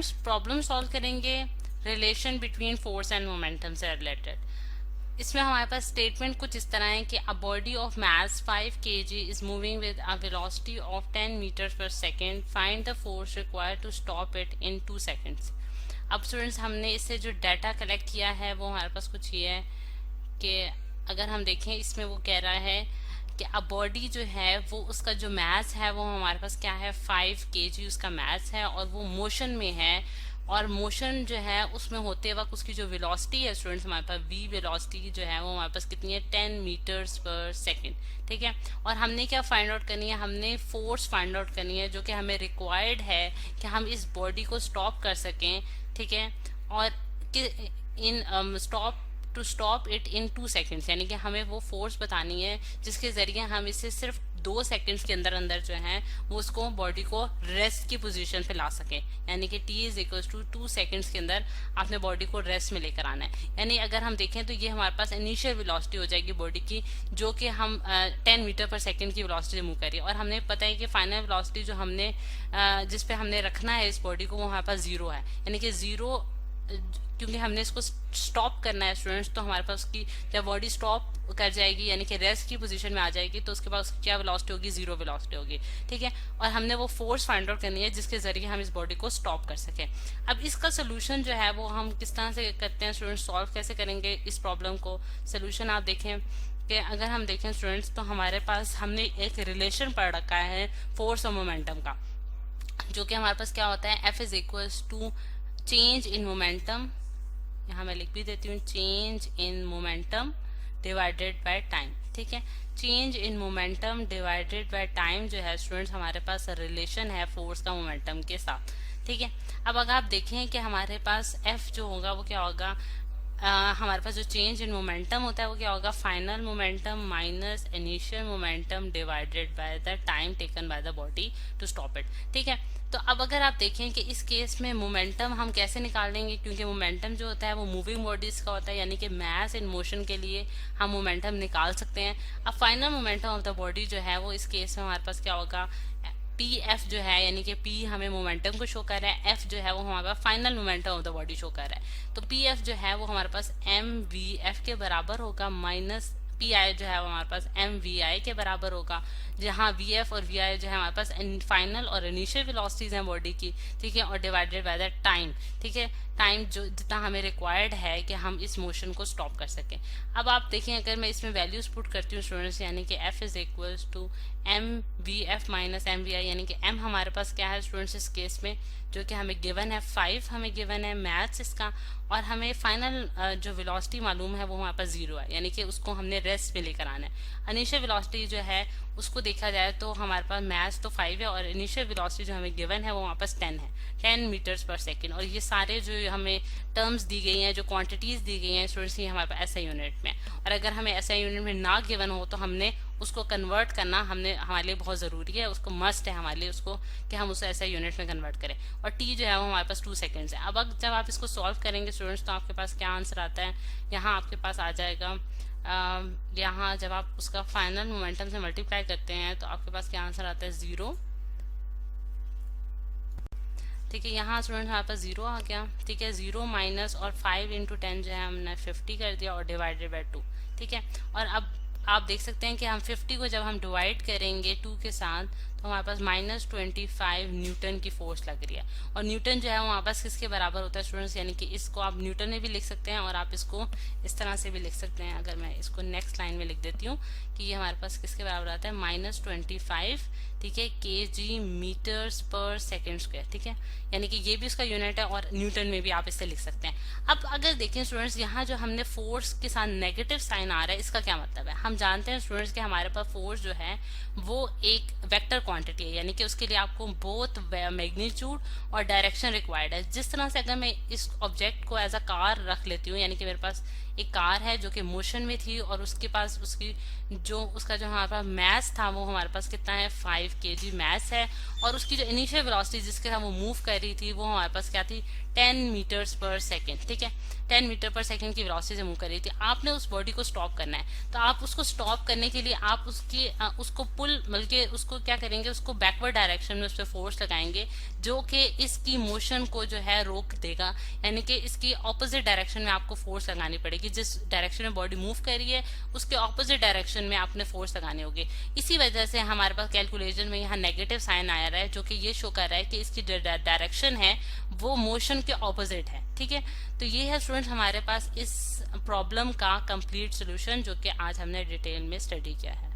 Students problem solve करेंगे relation between force and momentum से related. इसमें हमारे पास स्टेटमेंट कुछ इस तरह है कि a body of mass 5 kg is moving with a velocity of 10 metre पर second, find the force required to stop it in 2 seconds. अब स्टूडेंट्स हमने इससे जो डाटा कलेक्ट किया है वो हमारे पास कुछ ये है कि अगर हम देखें इसमें वो कह रहा है कि अब बॉडी जो है वो उसका जो मास है वो हमारे पास क्या है 5 kg उसका मास है और वो मोशन में है। और मोशन जो है उसमें होते वक्त उसकी जो वेलोसिटी है स्टूडेंट्स हमारे पास वी वेलोसिटी जो है वो हमारे पास कितनी है 10 मीटर्स पर सेकेंड। ठीक है, और हमने क्या फाइंड आउट करनी है, हमने फोर्स फाइंड आउट करनी है जो कि हमें रिक्वायर्ड है कि हम इस बॉडी को स्टॉप कर सकें। ठीक है, और कि in stop to stop it in 2 seconds, यानी कि हमें वो फोर्स बतानी है जिसके जरिए हम इसे सिर्फ 2 सेकेंड्स के अंदर अंदर जो है वो उसको बॉडी को रेस्ट की पोजीशन पे ला सके। यानी कि t is equal to 2 seconds के अंदर आपने बॉडी को रेस्ट में लेकर आना है। यानी अगर हम देखें तो ये हमारे पास इनिशियल वेलोसिटी हो जाएगी बॉडी की जो कि हम 10 मीटर पर सेकेंड की वेलोसिटी से मूव करिए, और हमने पता है कि फाइनल वेलोसिटी जो हमने जिस पे हमने रखना है इस बॉडी को वो हमारे पास 0 है। यानी कि 0 क्योंकि हमने इसको स्टॉप करना है स्टूडेंट्स, तो हमारे पास उसकी जब बॉडी स्टॉप कर जाएगी यानी कि रेस्ट की पोजीशन में आ जाएगी तो उसके पास क्या वेलोसिटी होगी, 0 वेलोसिटी होगी। ठीक है, और हमने वो फोर्स फाइंड आउट करनी है जिसके जरिए हम इस बॉडी को स्टॉप कर सकें। अब इसका सोल्यूशन जो है वो हम किस तरह से करते हैं स्टूडेंट्स, सॉल्व कैसे करेंगे इस प्रॉब्लम को। सोल्यूशन आप देखें कि अगर हम देखें स्टूडेंट्स तो हमारे पास हमने एक रिलेशन पढ़ रखा है फोर्स और मोमेंटम का, जो कि हमारे पास क्या होता है F is equals to change in momentum, यहाँ मैं लिख भी देती हूँ change in momentum divided by time. ठीक है, change in momentum divided by time जो है स्टूडेंट्स हमारे पास रिलेशन है फोर्स का मोमेंटम के साथ। ठीक है, अब अगर आप देखें कि हमारे पास F जो होगा वो क्या होगा, हमारे पास जो चेंज इन मोमेंटम होता है वो क्या होगा, final momentum minus initial momentum divided by the time taken by the body to stop it. ठीक है, तो अब अगर आप देखें कि इस केस में मोमेंटम हम कैसे निकाल लेंगे, क्योंकि मोमेंटम जो होता है वो मूविंग बॉडीज का होता है, यानी कि मास इन मोशन के लिए हम मोमेंटम निकाल सकते हैं। अब final momentum of the body जो है वो इस केस में हमारे पास क्या होगा, पी एफ जो है, यानी कि पी हमें मोमेंटम को शो कर रहा है, एफ जो है वो हमारे पास final momentum of the body show कर रहा है। तो पी एफ जो है वो हमारे पास एम वी एफ के बराबर होगा माइनस पी आई जो है वो हमारे पास एम वी आई के बराबर होगा, जहाँ वी एफ और वी आई जो है हमारे पास फाइनल और इनिशियल वेलोसिटीज हैं बॉडी की। ठीक है, और डिवाइडेड बाय द टाइम। ठीक है, टाइम जो जितना हमें रिक्वायर्ड है कि हम इस मोशन को स्टॉप कर सकें। अब आप देखें अगर मैं इसमें वैल्यूज पुट करती हूँ स्टूडेंट्स, यानी कि F is equals to M V F minus M V I, यानी कि M हमारे पास क्या है स्टूडेंट्स इस केस में जो कि हमें गिवन है 5, हमें गिवन है मैथ्स इसका, और हमें फाइनल जो वेलोसिटी मालूम है वो हमारे पास 0 है, यानी कि उसको हमने रेस्ट में लेकर आना है। इनिशियल वेलोसिटी जो है उसको देखा जाए तो हमारे पास मैथ्स तो 5 है और इनिशियल वेलोसिटी जो हमें गिवन है वो हमारे पास 10 है, 10 मीटर्स पर सेकेंड। और ये सारे जो हमें टर्म्स दी गई हैं, जो क्वांटिटीज दी गई हैं स्टूडेंट्स, ये हमारे पास ऐसा यूनिट में। और अगर हमें ऐसा यूनिट में ना गिवन हो तो हमने उसको कन्वर्ट करना हमारे लिए बहुत ज़रूरी है, उसको मस्ट है हमारे लिए उसको कि हम उसे ऐसा यूनिट में कन्वर्ट करें। और टी जो है वो हमारे पास 2 सेकेंड्स है। अब जब आप इसको सॉल्व करेंगे स्टूडेंट्स तो आपके पास क्या आंसर आता है, यहाँ आपके पास आ जाएगा, यहाँ जब आप उसका फाइनल मोमेंटम से मल्टीप्लाई करते हैं तो आपके पास क्या आंसर आता है 0। ठीक है, यहाँ स्टूडेंट हमारे पास 0 आ गया। ठीक है, 0 माइनस और 5 इंटू 10 जो है हमने 50 कर दिया और डिवाइडेड बाय 2। ठीक है, और अब आप देख सकते हैं कि हम 50 को जब हम डिवाइड करेंगे 2 के साथ तो हमारे पास -25 न्यूटन की फोर्स लग रही है। और न्यूटन जो है हमारे पास किसके बराबर होता है स्टूडेंट्स, यानी कि इसको आप न्यूटन में भी लिख सकते हैं और आप इसको इस तरह से भी लिख सकते हैं। अगर मैं इसको नेक्स्ट लाइन में लिख देती हूँ कि ये हमारे पास किसके बराबर आता है -25, ठीक है, kg मीटर्स पर सेकेंड स्क्वायर। ठीक है, यानी कि ये भी उसका यूनिट है और न्यूटन में भी आप इसे लिख सकते हैं। अब अगर देखें स्टूडेंट्स यहाँ जो हमने फोर्स के साथ नेगेटिव साइन आ रहा है, इसका क्या मतलब है, हम जानते हैं स्टूडेंट्स कि हमारे पास फोर्स जो है वो एक वेक्टर क्वांटिटी है, यानी कि उसके लिए आपको बोथ मैग्नीट्यूड और डायरेक्शन रिक्वायर्ड है। जिस तरह से अगर मैं इस ऑब्जेक्ट को एज अ कार रख लेती हूँ, यानी कि मेरे पास एक कार है जो कि मोशन में थी और उसके पास उसका जो हमारे पास मैस था वो हमारे पास कितना है 5 kg मैस है, और उसकी जो इनिशियल वेलोसिटी जिसके साथ वो मूव कर रही थी वो हमारे पास क्या थी 10 मीटर्स पर सेकेंड। ठीक है, 10 मीटर पर सेकेंड की वेलोसिटी से मूव कर रही थी। आपने उस बॉडी को स्टॉप करना है, तो आप उसको स्टॉप करने के लिए आप उसको पुल बल्कि उसको क्या करेंगे, उसको बैकवर्ड डायरेक्शन में उस पर फोर्स लगाएंगे जो कि इसकी मोशन को जो है रोक देगा, यानी कि इसकी ऑपोजिट डायरेक्शन में आपको फोर्स लगानी पड़ेगी। जिस डायरेक्शन में बॉडी मूव कर रही है उसके ऑपोजिट डायरेक्शन में आपने फोर्स लगानी होगी। इसी वजह से हमारे पास कैलकुलेशन में यहाँ नेगेटिव साइन आया रहा है जो कि ये शो कर रहा है कि इसकी डायरेक्शन है वो मोशन के ऑपोजिट है। ठीक है, तो ये है स्टूडेंट्स हमारे पास इस प्रॉब्लम का कंप्लीट सोल्यूशन जो कि आज हमने डिटेल में स्टडी किया है।